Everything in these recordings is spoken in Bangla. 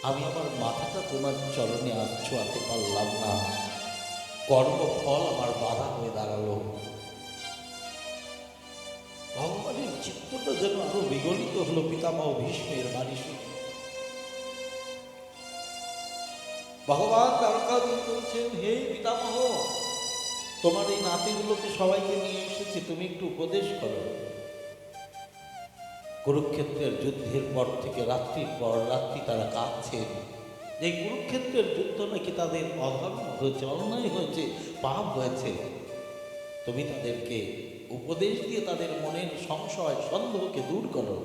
আমি আমার মাথাটা তোমার চরণে আজ ছোঁয়াতে পারলাম না, কর্মফল আমার বাধা হয়ে দাঁড়ালো। ভগবানের চিত্তটা যেন আরো বিগলিত হলো পিতামহ ভীষ্মের বাণী শুনে। ভগবান দ্বারকাধীশ বলছেন, হে পিতামহ, তোমার এই নাতিগুলোকে সবাইকে নিয়ে এসেছি, তুমি একটু উপদেশ করো। কুরুক্ষেত্রের যুদ্ধের পর থেকে রাত্রির পর রাত্রি তারা কাঁদছেন। এই কুরুক্ষেত্রের যুদ্ধ নাকি তাদের অধর্ম হয়েছে, অন্যায় হয়েছে, পাপ হয়েছে। তুমি তাদেরকে উপদেশ দিয়ে তাদের মনের সংশয় সন্দেহকে দূর করো।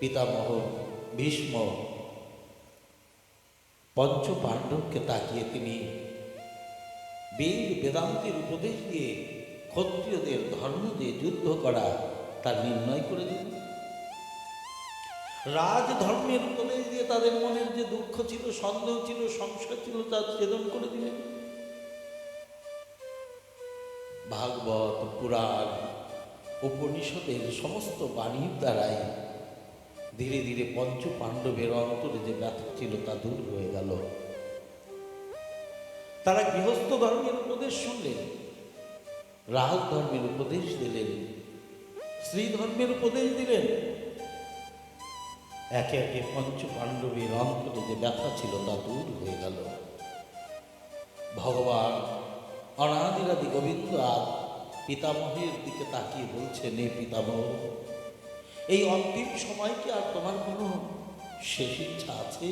পিতামহ ভীষ্ম পঞ্চ পাণ্ডবকে তাকিয়ে তিনি বেদ বেদান্তের উপদেশ দিয়ে ক্ষত্রিয়দের ধর্ম দিয়ে যুদ্ধ করা তার নির্ণয় করে দিলেন। রাজধর্মের উপদেশ দিয়ে তাদের মনের যে দুঃখ ছিল, সন্দেহ ছিল, সংশয় ছিল, তা ছেদন করে দিলেন। ভাগবত পুরাণ উপনিষদের সমস্ত বাণীর দ্বারাই ধীরে ধীরে পঞ্চ পাণ্ডবের অন্তরে যে ব্যথা ছিল তা দূর হয়ে গেল। তারা গৃহস্থ ধর্মের উপদেশ শুনলেন, রাজধর্মের উপদেশ দিলেন, স্ত্রী ধর্মের উপদেশ দিলেন। একে একে পঞ্চ পাণ্ডবের অন্তরে যে ব্যথা ছিল তা দূর হয়ে গেল। ভগবান অনাদিরাদি গোবিন্দ আজ পিতামহের দিকে তাকিয়ে বলছেন, হে পিতামহ, এই অন্তিম সময় কি আর তোমার কোনো শেষ ইচ্ছা আছে?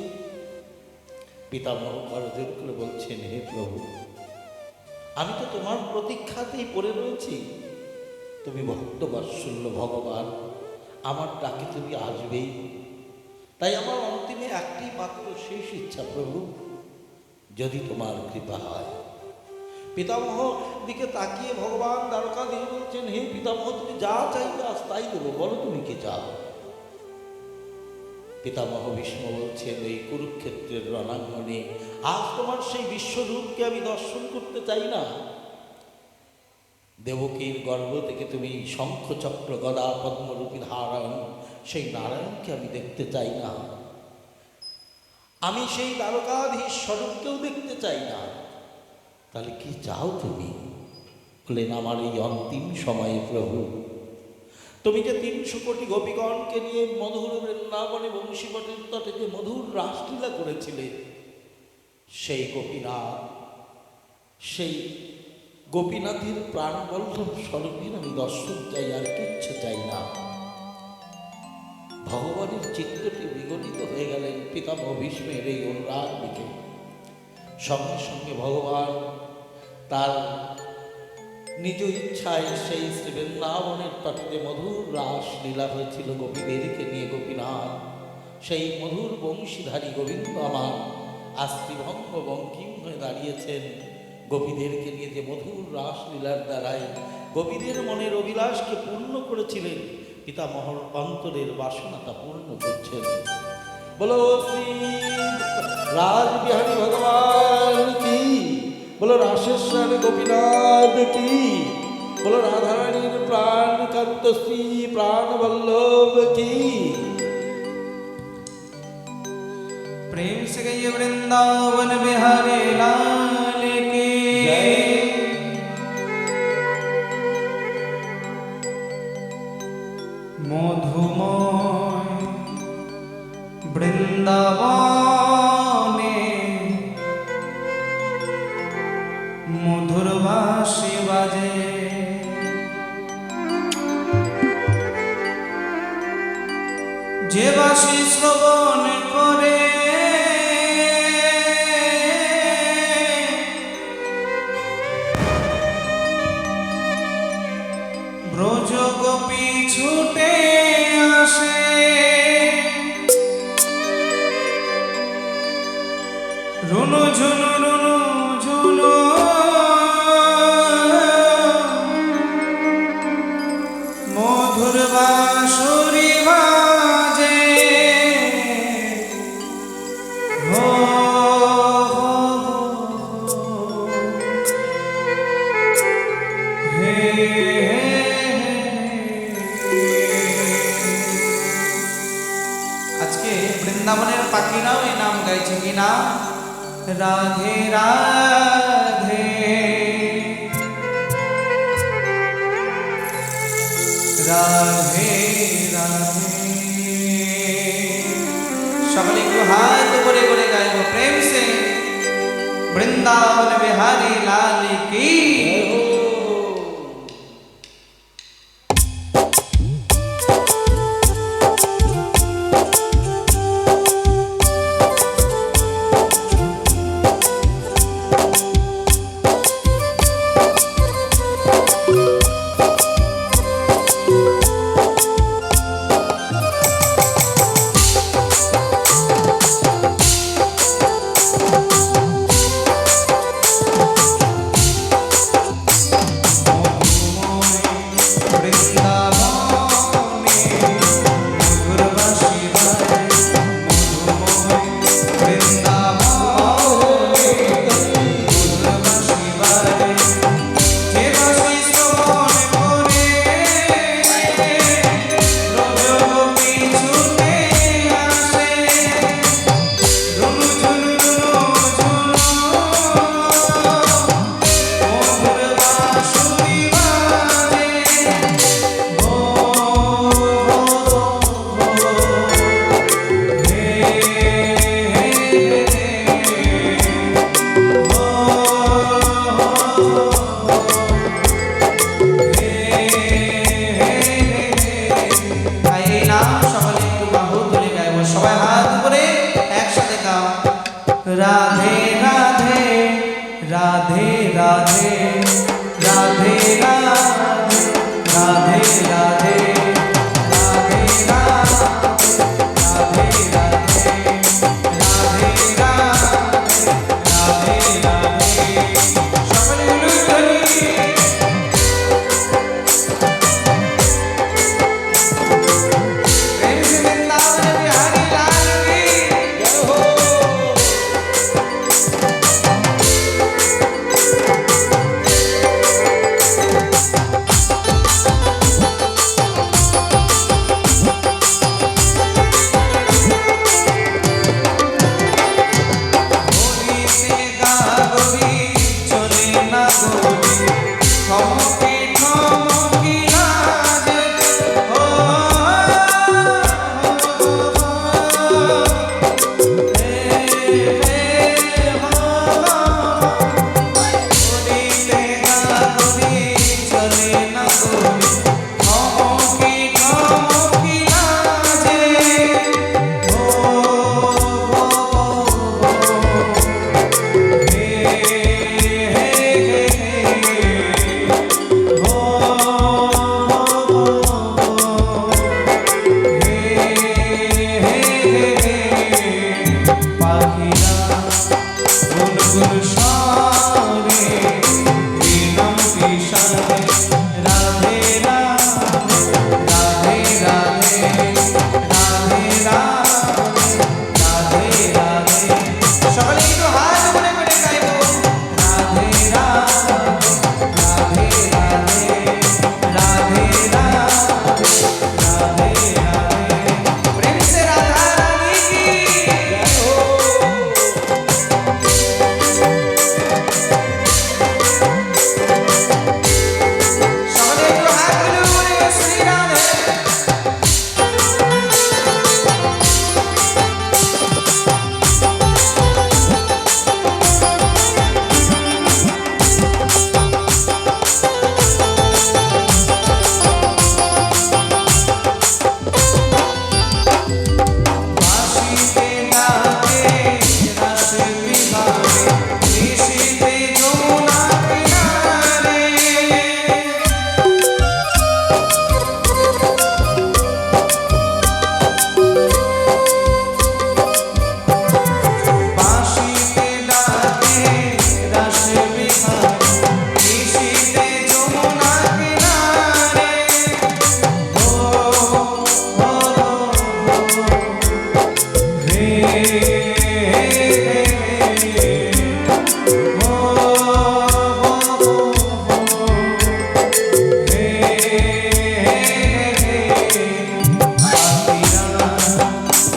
পিতামহ করজোড় করে বলছেন, হে প্রভু, আমি তো তোমার প্রতীক্ষাতেই পড়ে রয়েছি। তুমি ভক্তবাৎসল্য ভগবান, আমার ডাকে তুমি আসবেই। তাই আমার অন্তিমে একটি মাত্র শেষ ইচ্ছা প্রভু, যদি তোমার কৃপা হয়। পিতামহ দিকে তাকিয়ে ভগবান দ্বারকাধীশ বলছেন, হে পিতামহ, তুমি যা চাইবে আজ তাই দেবো, বলো তুমি কি চাও। পিতামহ ভীষ্ম বলছেন, এই কুরুক্ষেত্রের রণাঙ্গনে আজ তোমার সেই বিশ্বরূপকে আমি দর্শন করতে চাই না। দেবকীর গর্ভ থেকে তুমি শঙ্খ চক্র গদা পদ্মরূপী ধারণ সেই নারায়ণকে আমি দেখতে চাই না। আমি সেই দ্বারকাধীশ স্বরূপকেও দেখতে চাই না। তাহলে কি চাও তুমি? বললেন, আমার এই অন্তিম সময়ে প্রভু, তুমি যে 300 কোটি গোপীগণকে নিয়ে মধুর বৃন্দাবনে বংশীবটের তটে যে মধুর রাসলীলা করেছিলে, সেই গোপীনাথ, সেই গোপীনাথের প্রাণবল্লভ স্বরূপের আমি দর্শন চাই, আর কিচ্ছু চাই না। ভগবানের চিত্তটি বিগলিত হয়ে গেলেন পিতামহ ভীষ্মের এই অনুরাগ দিকে। সঙ্গে সঙ্গে ভগবান তার নিজ ইচ্ছায় সেই শ্রী বৃন্দাবনের তটে মধুর রাস লীলা হয়েছিল গোপীদেরকে নিয়ে, গোপীনাথ সেই মধুর বংশীধারী গোবিন্দ আমার আস্তিভঙ্গ বঙ্কিম হয়ে দাঁড়িয়েছেন। গোপীদেরকে নিয়ে যে মধুর রাস লীলার দ্বারাই গোপীদের মনের অভিলাষকে পূর্ণ করেছিলেন, পিতামহর অন্তরের বাসনাটা পূর্ণ করছেন। বলো শ্রী রাজবিহারী ভগবান কি, বলো রাশেশ্বর গোপীনাথ কি, বলো রাধারানীর প্রাণ কান্ত শ্রী প্রাণবল্লভ কি। प्रेम से गई वृंदावन बिहारी लाल की मधुमय वृंदावने मधुर बांशी बाजे जे बांशी श्रवण करे ব্রজ গোপী ছুটে আসে, রুনু ঝুনু রুনু ঝুনু মধুর বাঁশুরি বাজে, বৃন্দাবনের পাখিরাও এই নাম গাইছে, কি নাম? রাধে রাধে রাধে রাধে। সকলে একটু হাত করে করে গাইব প্রেম সে, বৃন্দাবন বিহাरी लाल की। राधे राधे राधे राधे राधे राधे राधे राधे राधे राधे राधे राधे সকলে উলুধ্বনি। প্রেম সে বৃন্দাবন বিহাरी लाल की।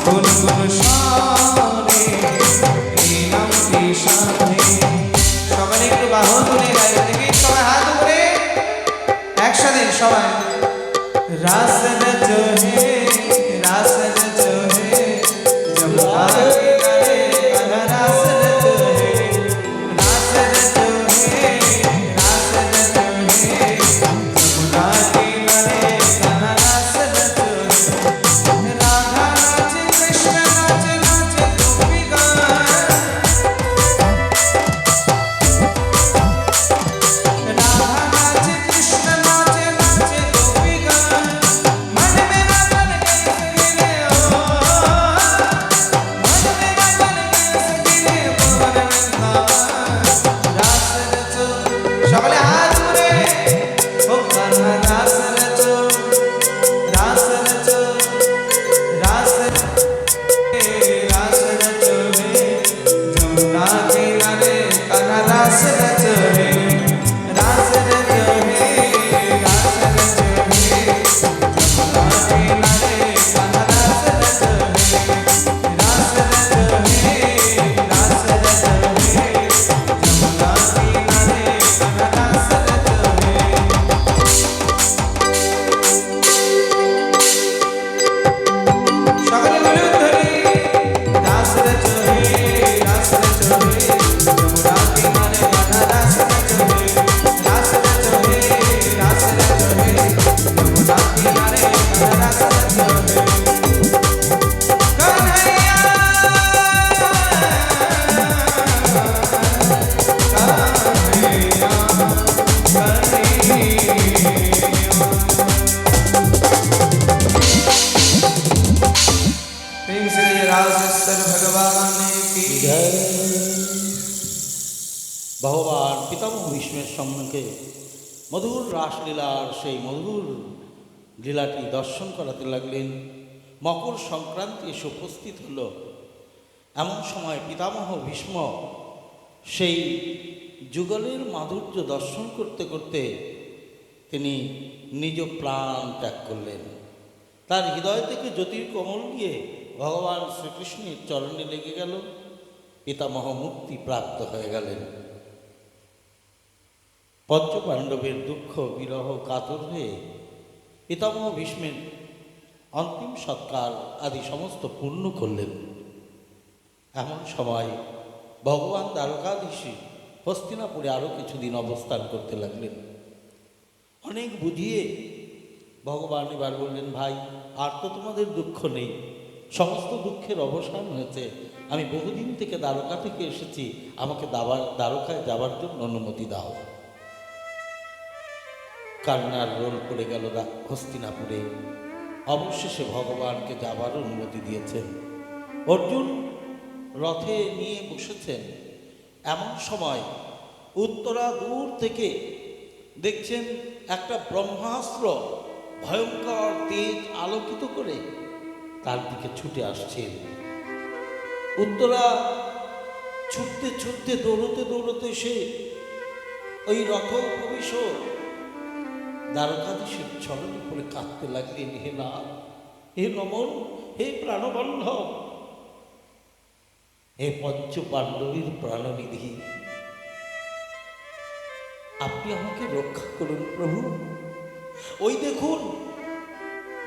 গুনগুন शंकर भगवान की জয়। ভগবান পিতামহ ভীষ্মের সম্মুখে মধুর রাসলীলার সেই মধুর লীলাটি দর্শন করাতে লাগলেন। মকর সংক্রান্তি এসে উপস্থিত হল। এমন সময় পিতামহ ভীষ্ম সেই যুগলের মাধুর্য দর্শন করতে করতে তিনি নিজ প্রাণ ত্যাগ করলেন। তার হৃদয় থেকে জ্যোতির্কমল গিয়ে ভগবান শ্রীকৃষ্ণের চরণে লেগে গেল। পিতামহ মুক্তি প্রাপ্ত হয়ে গেলেন। পঞ্চপাণ্ডবের দুঃখ বিরহ কাতর হয়ে পিতামহ ভীষ্মের অন্তিম সৎকার আদি সমস্ত পূর্ণ করলেন। এমন সময় ভগবান দ্বারকাধীশী হস্তিনাপুরে আরও কিছুদিন অবস্থান করতে লাগলেন। অনেক বুঝিয়ে ভগবান এবার বললেন, ভাই আর তো তোমাদের দুঃখ নেই, সমস্ত দুঃখের অবসান হয়েছে। আমি বহুদিন থেকে দ্বারকা থেকে এসেছি, আমাকে দ্বারকায় যাবার জন্য অনুমতি দাও। কান্নার রোল পড়ে গেল হস্তিনাপুরে। অবশেষে ভগবানকে যাবার অনুমতি দিয়েছেন। অর্জুন রথে নিয়ে বসেছেন। এমন সময় উত্তরা দূর থেকে দেখছেন একটা ব্রহ্মাস্ত্র ভয়ঙ্কর তেজ আলোকিত করে তার দিকে ছুটে আসছেন। উত্তরা ছুটতে ছুটতে দৌড়তে দৌড়তে সে ওই রথ প্রবেশ দ্বারকাধীশের চরণ উপরে কাঁদতে লাগলেন, হে না, হে নমন, হে প্রাণবন্ধব, হে পঞ্চ পাণ্ডবীর প্রাণনিধি, আপনি আমাকে রক্ষা করুন প্রভু। ওই দেখুন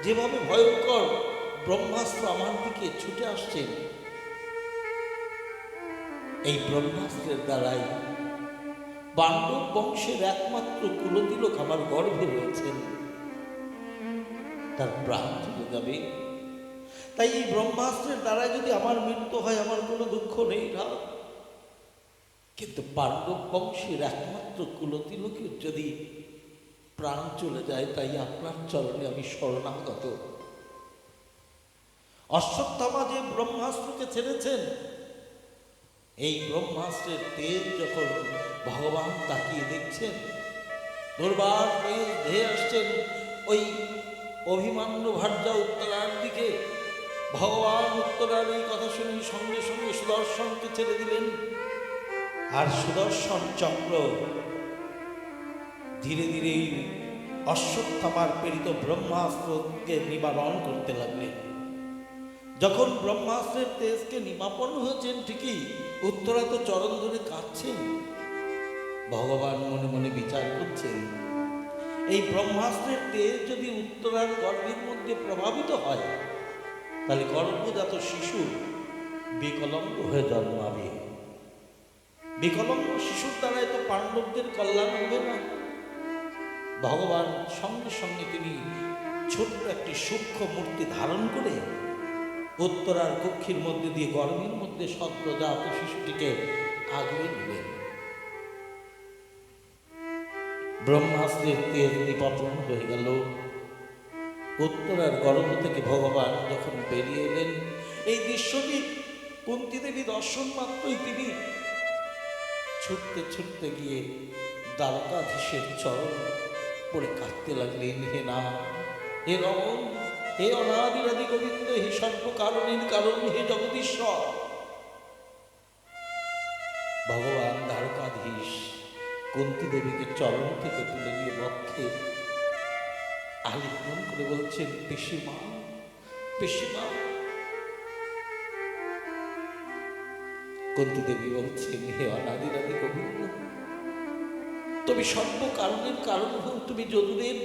যেভাবে ভয়ঙ্কর ব্রহ্মাস্ত্র আমার দিকে ছুটে আসছেন, এই ব্রহ্মাস্ত্রের দ্বারাই পাণ্ডব বংশের একমাত্র কুলতিলক আমার গর্ভে রয়েছেন, তার প্রাণ চলে যাবে। তাই এই ব্রহ্মাস্ত্রের দ্বারাই যদি আমার মৃত্যু হয় আমার কোনো দুঃখ নেই না, কিন্তু পাণ্ডব বংশের একমাত্র কুলতিলকের যদি প্রাণ চলে যায়, তাই আপনার চরণে আমি শরণাগত। অশ্বত্থামা যে ব্রহ্মাস্ত্রকে ছেড়েছেন, এই ব্রহ্মাস্ত্রের তেজ যখন ভগবান তাকিয়ে দেখছেন, দুর্বার তেজ ধেয়ে আসছেন ওই অভিমান্য ভার্যা উত্তরার দিকে। ভগবান উত্তরার এই কথা শুনে সঙ্গে সঙ্গে সুদর্শনকে ছেড়ে দিলেন। আর সুদর্শন চক্র ধীরে ধীরে অশ্বত্থামার প্রেরিত ব্রহ্মাস্ত্রকে নিবারণ করতে লাগলেন। যখন ব্রহ্মাস্ত্রের তেজকে নিমাপন হয়েছেন, ঠিকই উত্তরা তো চরণ ধরে কাঁদছেন। ভগবান মনে মনে বিচার করছেন, এই ব্রহ্মাস্ত্রের তেজ যদি উত্তরার গর্ভের মধ্যে প্রভাবিত হয়, তাহলে গর্ভজাত শিশু বিকলাঙ্গ হয়ে জন্মাবে। বিকলাঙ্গ শিশুর দ্বারাই তো পাণ্ডবদের কল্যাণ হবে না। ভগবান সঙ্গে সঙ্গে তিনি ছোট্ট একটি সূক্ষ্ম মূর্তি ধারণ করে উত্তরার কক্ষের মধ্যে দিয়ে গর্ভের মধ্যে সদ্যজাত শিশুটিকে আগলে নিলেন। ব্রহ্মাস্ত্রের তেজ নিপাতন হয়ে গেল। উত্তরার গর্ভ থেকে ভগবান যখন বেরিয়ে এলেন, এই দৃশ্যটি কুন্তী দেবী দর্শন মাত্রই তিনি ছুটতে ছুটতে গিয়ে দ্বারকাধীশের চরণ পড়ে কাঁদতে লাগলেন, হে না, হে রমণ, হে অনাদিরাদি গোবিন্দ, হে সর্বকারণের কারণ, হে জগদীশ্বর। ভগবান দ্বারকাধীশ কুন্তী দেবীকে চরণ থেকে তুলে নিয়ে বক্ষে আলিঙ্গন করে বলছেন, পিসিমা, পিসিমা। কুন্তী দেবী বলছেন, হে অনাদিরাদি গোবিন্দ, তুমি সর্বকারণের কারণ হও, তুমি যদুদের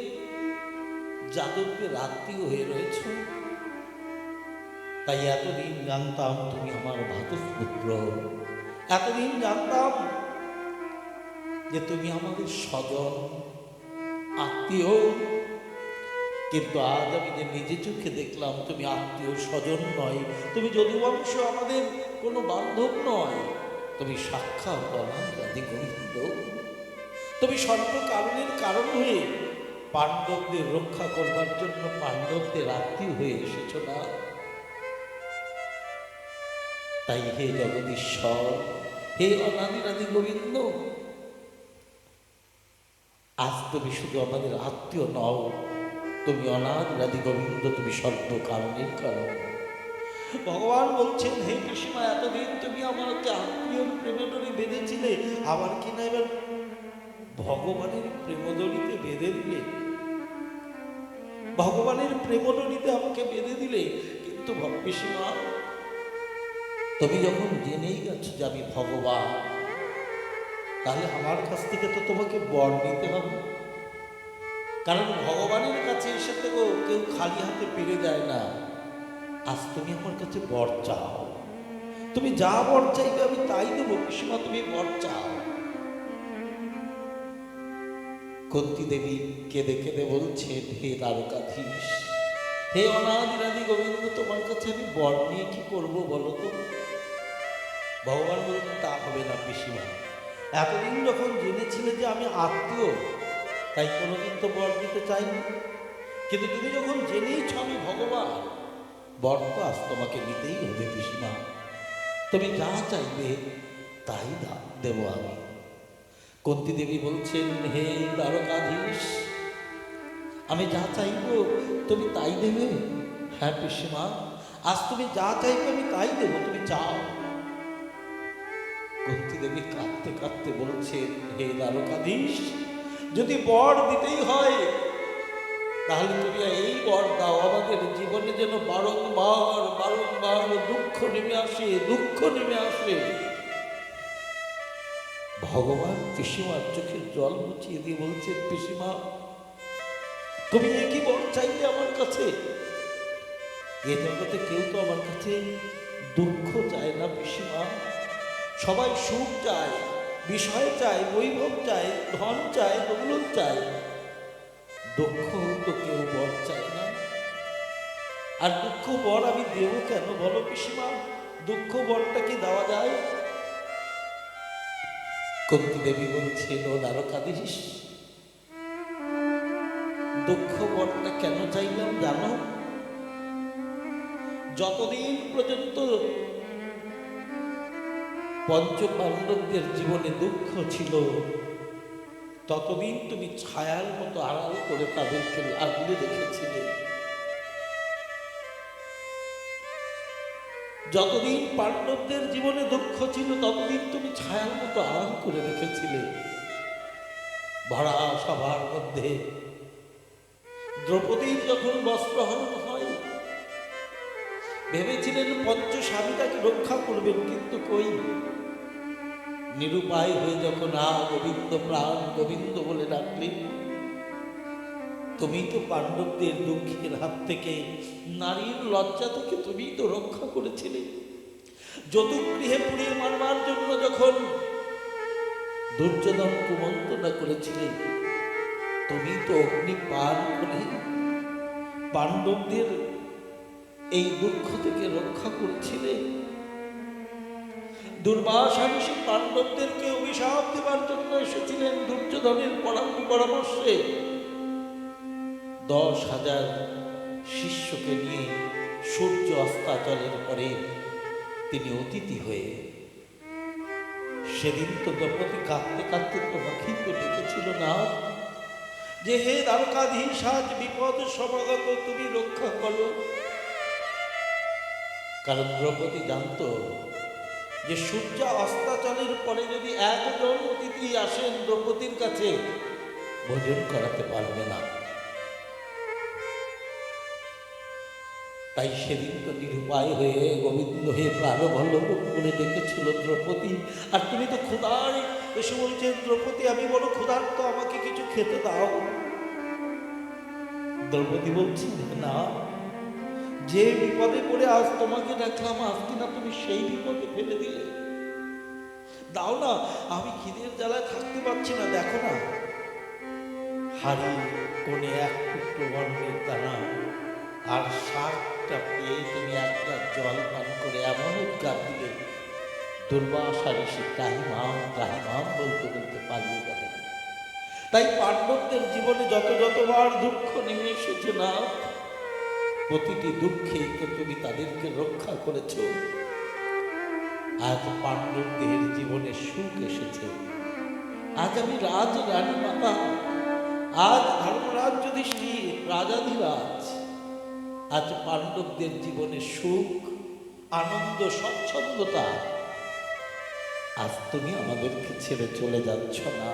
যাদবের আত্মীয় হয়ে রয়েছ। তাই এতদিন জানতাম তুমি আমার ভ্রাতুষ্পুত্র, এতদিন জানতাম যে তুমি আমাদের স্বজন আত্মীয়, কিন্তু আজ আমি যে নিজে চোখে দেখলাম তুমি আত্মীয় স্বজন নয়, তুমি যদুবংশ আমাদের কোনো বান্ধব নয়, তুমি সাক্ষাৎ অনাদি গোবিন্দ। তুমি সর্বকারণের কারণ হয়ে পাণ্ডবদের রক্ষা করবার জন্য পাণ্ডবদের আত্মীয় হয়ে এসেছ না। তাই হে জগদীশ্বর, হে অনাদিরাদি গোবিন্দ, আজ তুমি শুধু আমাদের আত্মীয় নও, তুমি অনাদিরাদি গোবিন্দ, তুমি সর্বকারণের কারণ। ভগবান বলছেন, হে পিসিমা, এতদিন তুমি আমাকে আত্মীয়র প্রেমদড়ি বেঁধেছিলে, আবার কিনা এবার ভগবানের প্রেমদড়িতে বেঁধে দিলে, ভগবানের প্রেমদড়িতে আমাকে বেঁধে দিলে। কিন্তু পিসিমা, তুমি যখন জেনেই গেছো যে আমি ভগবান, তাহলে আমার কাছ থেকে তো তোমাকে বর নিতে হবে। কারণ ভগবানের কাছে এসে থেকেও কেউ খালি হাতে ফিরে যায় না। আজ তুমি আমার কাছে বর চাও, তুমি যা বর চাইবে আমি তাই দেবো। পিসিমা, তুমি বর চাও। কুন্তী দেবী কেঁদে কেঁদে বলছেন, হে দ্বারকাধীশ, হে অনাদিরাদি গোবিন্দ, তোমার কাছে আমি বর নিয়ে কি করবো বলো তো? ভগবান বলছেন, তা হবে না পিসিমা, এতদিন যখন জেনেছিলে যে আমি আত্মীয়, তাই কোনোদিন তো বর দিতে চাইনি। কিন্তু তুমি যখন জেনেইছ আমি ভগবান, বর তো আজ তোমাকে নিতেই হবে পিসিমা। তুমি যা চাইবে তাই দেব আমি। কুন্তী দেবী বলছেন, হে দ্বারকাধীশ, আমি যা চাইব তুমি তাই দেবে? হ্যাঁ পিসিমা, আজ তুমি যা চাইবে আমি তাই দেব, তুমি চাও। কুন্তী দেবী কাঁদতে কাঁদতে বলছেন, হে দ্বারকাধীশ, যদি বর দিতেই হয় তাহলে তুমি এই বর দাও, আমাদের জীবনে যেন বারংবার বারংবার দুঃখ নেমে আসে, দুঃখ নেমে আসে। ভগবান পিসিমার চোখের জল মুছিয়ে দিয়ে বলছেন, পিসিমা, তুমি একই বর চাইলে আমার কাছে? এ জগতে কেউ তো আমার কাছে দুঃখ চায় না পিসিমা। সবাই সুখ চায়, বিষয় চায়, বৈভব চায়, ধন চায়, দৌলত চায়। দুঃখ তো কেউ বর চায় না। আর দুঃখ বর আমি দেব কেন বলো পিসিমা? দুঃখ বরটা কি দেওয়া যায়? কুন্তী দেবী বলছেন, ও দ্বারকাধীশ, দুঃখ বরটা কেন চাইলাম জানো? যতদিন পর্যন্ত পঞ্চপাণ্ডবদের জীবনে দুঃখ ছিল, ততদিন তুমি ছায়ার মতো আড়াল করে তাদেরকে আগলে রেখেছিলে। যতদিন পাণ্ডবদের জীবনে দুঃখ ছিল, ততদিন তুমি ছায়ার মতো আড়াল করে রেখেছিলে। ভরা সভার মধ্যে দ্রৌপদীর যখন বস্ত্রহরণ হয়, ভেবেছিলেন পঞ্চস্বামীটাকে রক্ষা করবেন, কিন্তু কই, নিরুপায় হয়ে যখন গোবিন্দ প্রাণ গোবিন্দ বলে ডাকলেন, তুমি তো পাণ্ডবদের দুঃখের হাত থেকে, নারীর লজ্জা থেকে তুমি তো রক্ষা করেছিলে। যদুগৃহে পুড়িয়ে মারবার জন্য যখন দুর্যোধন কুমন্ত্রণা করেছিলে, তুমি তো অগ্নি পান করে পাণ্ডবদের এই দুঃখ থেকে রক্ষা করছিলে। দুর্বাসা ঋষি পাণ্ডবদেরকে অভিশাপ দেবার জন্য এসেছিলেন দুর্যোধনের পরামর্শে। 10,000 শিষ্যকে নিয়ে সূর্য অস্তাচলের পরে তিনি অতিথি হয়ে, সেদিন তো দ্রৌপদী কাঁদতে কাঁদতে তোমাকেই তো ডেকেছিল না, যে হে দ্বারকাধীশ, আজ বিপদ সমাগত, তুমি রক্ষা করো। কারণ দ্রৌপদী জানত যে সূর্য অস্তাচলের পরে যদি একজন অতিথি আসেন দ্রৌপদীর কাছে, ভোজন করাতে পারবে না। তাই সেদিন তো নিরুপায় হয়ে গোবিন্দ হয়ে প্রাণবল্লভ বলে ডেকেছিল দ্রৌপদী। আর তুমি তো ক্ষুধায় এসে বলছেন, দ্রৌপদী আমি বড় ক্ষুধার্ত, আমাকে কিছু খেতে দাও। দ্রৌপদী বলছি, না, যে বিপদে পড়ে আজ তোমাকে ডাকলাম, আজ কিনা তুমি সেই বিপদে ফেলে দিলে। দাও না, আমি খিদের জ্বালায় থাকতে পারছি না। দেখো না, হাড়ি কোণে এক টুকরো বর্ণের দানা আর 7টা পেয়ে তুমি একটা জল পান করে এমন উদ্গার দিলে, দুর্বাসা ঋষি ত্রাহিমাম ত্রাহিমাম বলতে বলতে পালিয়ে গেল। তাই পাণ্ডবদের জীবনে যতবার দুঃখ নেমে এসেছে না, প্রতিটি দুঃখেই তো তুমি তাদেরকে রক্ষা করেছ। আজ পাণ্ডবদের জীবনে সুখ এসেছে। আজ আমি রাজ রানী মাতা, আজ ধর্মরাজ যুধিষ্ঠির রাজাধিরাজ, আজ পাণ্ডবদের জীবনে সুখ, আনন্দ, স্বচ্ছন্দতা। আজ তুমি আমাদেরকে ছেড়ে চলে যাচ্ছ না,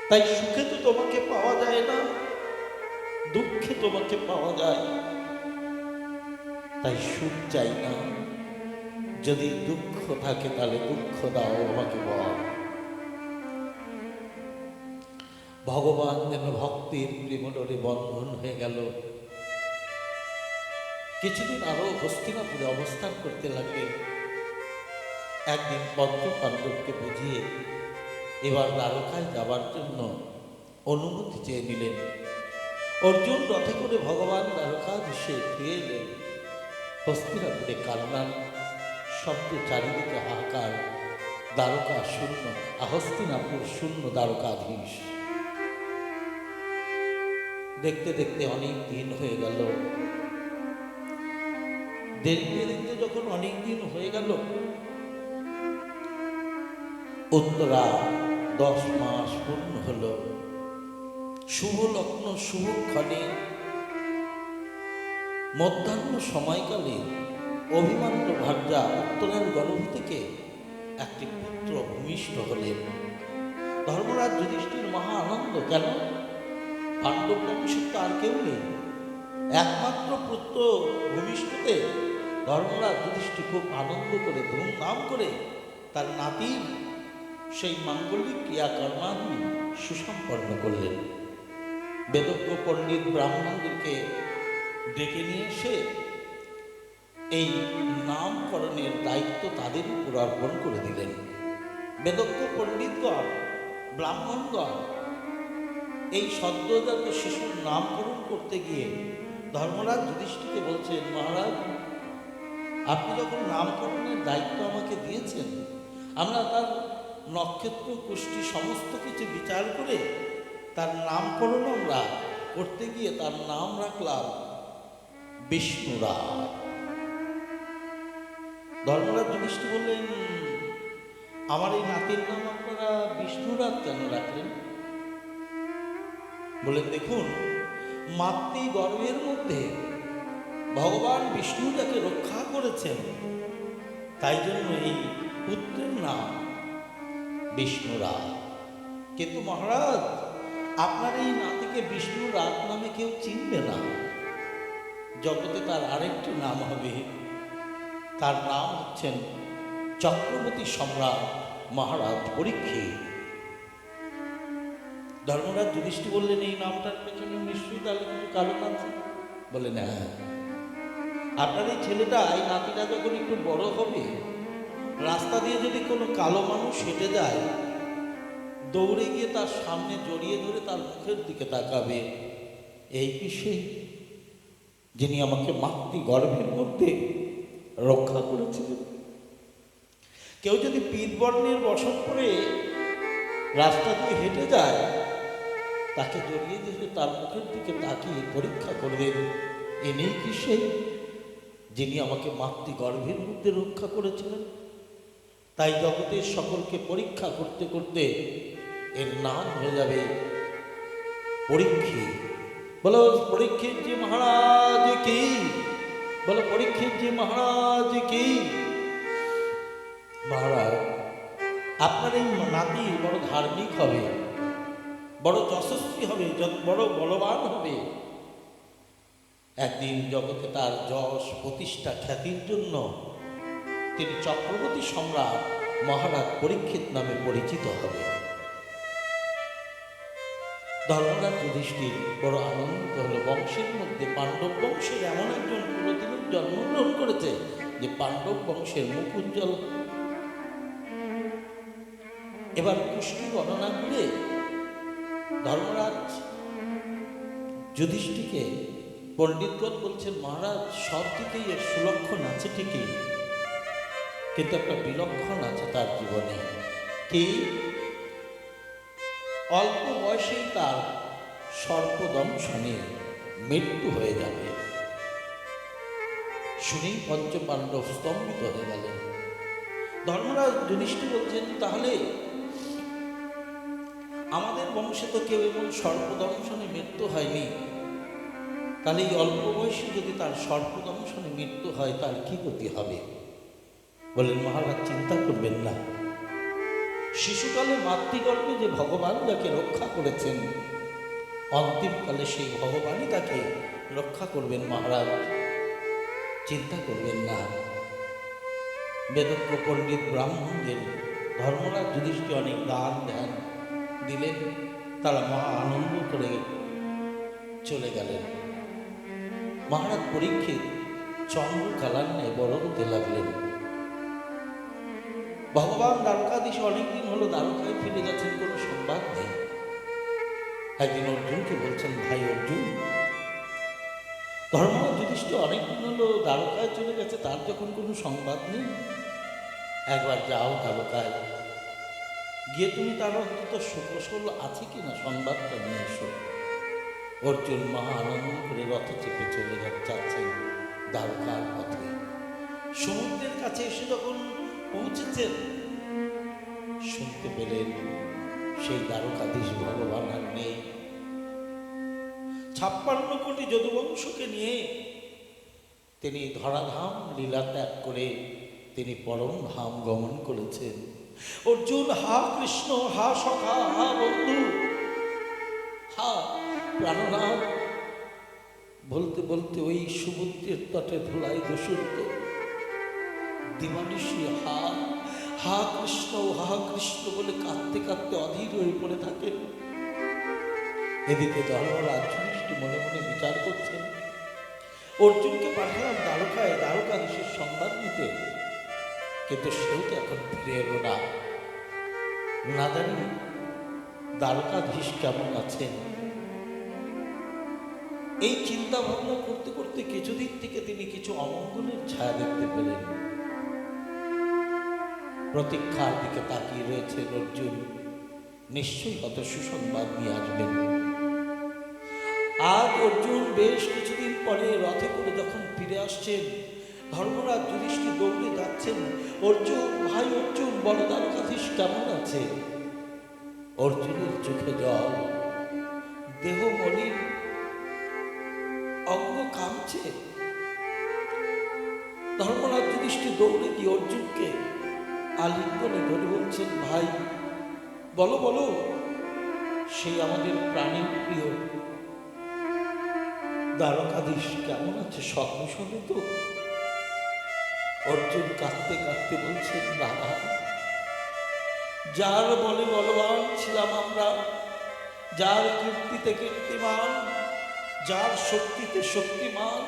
তাই সুখে তো তোমাকে পাওয়া যায় না, দুঃখে তোমাকে পাওয়া যায়। তাই সুখ চাই না, যদি দুঃখ থাকে তাহলে দুঃখ দাও আমাকে বল। ভগবান যেন ভক্তির প্রেমডোরে বন্ধন হয়ে গেল। কিছুদিন আরো হস্তিনাপুরে অবস্থান করতে লাগলেন। একদিন পঞ্চ পাণ্ডবকে বুঝিয়ে এবার দ্বারকায় যাবার জন্য অনুমতি চেয়ে নিলেন। অর্জুন রথে করে ভগবান দ্বারকাধীশে ফিরে এলেন। হস্তিনাপুরে কান্নার শব্দ, চারিদিকে হাহাকার, দ্বারকা শূন্য, হস্তিনাপুর শূন্য, দ্বারকাধীশ। দেখতে দেখতে অনেক দিন হয়ে গেল। দেখতে দেখতে যখন অনেক দিন হয়ে গেল, উত্তরা 10 মাস পূর্ণ হল। শুভ লগ্ন শুভক্ষণে মধ্যাহ্ন সময়কালে অভিমান্য ভার্যা উত্তরার গর্ভ থেকে একটি পুত্র ভূমিষ্ঠ হলেন। ধর্মরাজ যুধিষ্ঠির মহা আনন্দ। কেন? পাণ্ডব বংশের তো আর কেউ নেই, একমাত্র পুত্র ভূমিষ্ঠতে ধর্মরাজ যুধিষ্ঠির খুব আনন্দ করে ধুমধাম করে তার নাতির সেই মাঙ্গলিক ক্রিয়াকর্মাদি সুসম্পন্ন করলেন। বেদজ্ঞ পণ্ডিত ব্রাহ্মণদেরকে ডেকে নিয়ে এসে এই নামকরণের দায়িত্ব তাদের উপর অর্পণ করে দিলেন। বেদজ্ঞ পণ্ডিতগণ, ব্রাহ্মণগণ এই সদ্যজাত শিশুর নামকরণ করতে গিয়ে ধর্মরাজ যুধিষ্ঠিরকে বলছেন, মহারাজ, আপনি যখন নামকরণের দায়িত্ব আমাকে দিয়েছেন, আমরা তার নক্ষত্র কুষ্টি সমস্ত কিছু বিচার করে তার নামকরণ আমরা করতে গিয়ে তার নাম রাখলাম বিষ্ণুরাজ। ধর্মরাজ যুধিষ্ঠির বললেন, আমার এই নাতির নাম আপনারা বিষ্ণুরাজ কেন রাখলেন? বলেন, দেখুন, মাতৃ গর্ভের মধ্যে ভগবান বিষ্ণু যাকে রক্ষা করেছেন, তাই জন্য এই পুত্রের নাম বিষ্ণুরাজ। কিন্তু মহারাজ, আপনার এই নাতিকে বিষ্ণুরাজ নামে কেউ চিনবে না। জগতে তার আরেকটি নাম হবে, তার নাম হচ্ছেন চক্রবর্তী সম্রাট মহারাজ পরীক্ষিত। ধর্মরাজ যুধিষ্ঠির বললেন, এই নামটার পেছনে নিশ্চয়ই তাহলে কিছু কারণ আছে। বলেন, হ্যাঁ, আপনার এই ছেলেটা, এই নাতিটা যখন একটু বড় হবে, রাস্তা দিয়ে যদি কোনো কালো মানুষ হেঁটে যায়, দৌড়ে গিয়ে তার সামনে জড়িয়ে ধরে তার মুখের দিকে তাকাবে, এই বিষয়ে যিনি আমাকে মাতৃ গর্ভের মধ্যে রক্ষা করেছিলেন। কেউ যদি পীতবর্ণের বসন করে রাস্তা দিয়ে হেঁটে যায়, তাকে জড়িয়ে দিয়ে তার মুখের দিকে তাকিয়ে পরীক্ষা করবেন, এনেই কি সেই যিনি আমাকে মাতৃ গর্ভের মধ্যে রক্ষা করেছিলেন। তাই জগতের সকলকে পরীক্ষা করতে করতে এর নাম হয়ে যাবে পরীক্ষিত। বলো পরীক্ষিত জি মহারাজ কি, বলো পরীক্ষিত জি মহারাজ কি। মহারাজ, আপনার এই নাতি বড় ধার্মিক হবে, বড় যশস্বী হবে, বড় বলবান হবে। একদিন জগতে তার যশ প্রতিষ্ঠা খ্যাতির জন্য তিনি চক্রবর্তী সম্রাট মহারাজ পরীক্ষিত নামে পরিচিত হবে। ধর্মরাজ যুধিষ্ঠির বড় আনন্দিত হলো। বংশের মধ্যে পাণ্ডব বংশের এমন একজন পুরোদিনের জন্মগ্রহণ করেছে যে পাণ্ডব বংশের মুখ উজ্জ্বল। এবার কুষ্টি গণনা করে ধর্মরাজ যুধিষ্ঠিরকে পণ্ডিতগণ বলছেন, মহারাজ, সব দিকেই এর সুলক্ষণ আছে ঠিকই, কিন্তু একটা বিলক্ষণ আছে তার জীবনে। কি? অল্প বয়সেই তার সর্পদংশনে মৃত্যু হয়ে যাবে। শুনেই পঞ্চপাণ্ডব স্তম্ভিত হয়ে গেলেন। ধর্মরাজ যুধিষ্ঠির বলছেন, তাহলে আমাদের বংশে তো কেউ এমন সর্পদংশনে মৃত্যু হয়নি, তাহলে এই অল্প বয়সে যদি তার সর্পদংশনে মৃত্যু হয় তার কি গতি হবে? বলেন, মহারাজ চিন্তা করবেন না, শিশুকালে মাতৃগর্ভে যে ভগবান যাকে রক্ষা করেছেন, অন্তিমকালে সেই ভগবানই তাকে রক্ষা করবেন। মহারাজ চিন্তা করবেন না। বেদজ্ঞ পণ্ডিত ব্রাহ্মণদের ধর্মরাজ যুধিষ্ঠির অনেক দান ধ্যান দিলেন, তারা মহা আনন্দ করে চলে গেলেন। মহারাজ পরীক্ষিত চন্দ্রকালার ন্যায় বড় হতে লাগলেন। ভগবান দ্বারকাধীশ অনেকদিন হলো দ্বারকায় ফিরে গেছেন, কোনো সংবাদ নেই। একদিন অর্জুনকে বলছেন, ভাই অর্জুন, ধর্মরাজ যুধিষ্ঠির অনেকদিন হলো দ্বারকায় চলে গেছে, তার যখন কোনো সংবাদ নেই, একবার যাও দ্বারকায়, গিয়ে তুমি তার অন্তত সুকৌশল আছে কিনা সংবাদটা নিয়ে এসো। অর্জুন মহা আনন্দ করে রথে চেপে চলে যাচ্ছেন দ্বারকার পথে। সমুদ্রের কাছে এসে যখন পৌঁছেছেন, শুনতে পেলেন সেই দ্বারকাধীশ ভগবান আর নেই। 56 কোটি যদুবংশকে নিয়ে তিনি ধরাধাম লীলা ত্যাগ করে তিনি পরম ধাম গমন করেছেন। অর্জুন হা কৃষ্ণ, হা সখা, হা বন্ধু, হা প্রাণনাথ বলতে বলতে ওই সমুদ্রের তটে ধুলাই দূষিত দিবানিশি হা হা কৃষ্ণ, হা কৃষ্ণ বলে কাঁদতে কাঁদতে অধীর হয়ে পড়ে থাকেন। এদিকে ধর্মরাজ যুধিষ্ঠির মনে মনে বিচার করছেন, অর্জুনকে পাঠালাম দ্বারকায় দ্বারকাধীশের সংবাদ নিতে, কিন্তু সেও তো এখন ফিরে এলো না। না জানি দ্বারকাধীশ কেমন আছেন। এই চিন্তা ভাবনা করতে করতে কিছুদিন থেকে তিনি কিছু অমঙ্গলের ছায়া দেখতে পেলেন। প্রতীক্ষার দিকে তাকিয়ে রয়েছেন অর্জুন, নিশ্চয়ই কত সুসংবাদ নিয়ে আসবেন। আজ অর্জুন বেশ কিছুদিন পরে রথে করে যখন ফিরে আসছেন, ধর্মরাজ যুধিষ্ঠির দৌড়ে যাচ্ছেন, অর্জুন ভাই অর্জুন, বড় দ্বারকাধীশ কেমন আছে? অর্জুনের চোখে জল, দেহ মলিন, অঙ্গ কাঁপছে। ধর্মরাজ যুধিষ্ঠির দৌড়ে গিয়ে অর্জুনকে আলিঙ্গনে ধরে বলছেন, ভাই বলো বলো, সেই আমাদের প্রাণীর প্রিয় দ্বারকাধীশ কেমন আছে, স্বপ্ন তো? অর্জুন কাঁদতে কাঁদতে বলছেন, দাদা, যার বলে বলবান ছিলাম আমরা, যার কীর্তিতে কীর্তিমান, যার শক্তিতে শক্তিমান,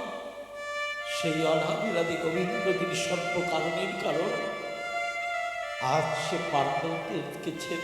সেই অনাদিরাদি গোবিন্দ যিনি সর্ব কারণের কারণ, আজ সে পাণ্ডবদেরকে ছেড়ে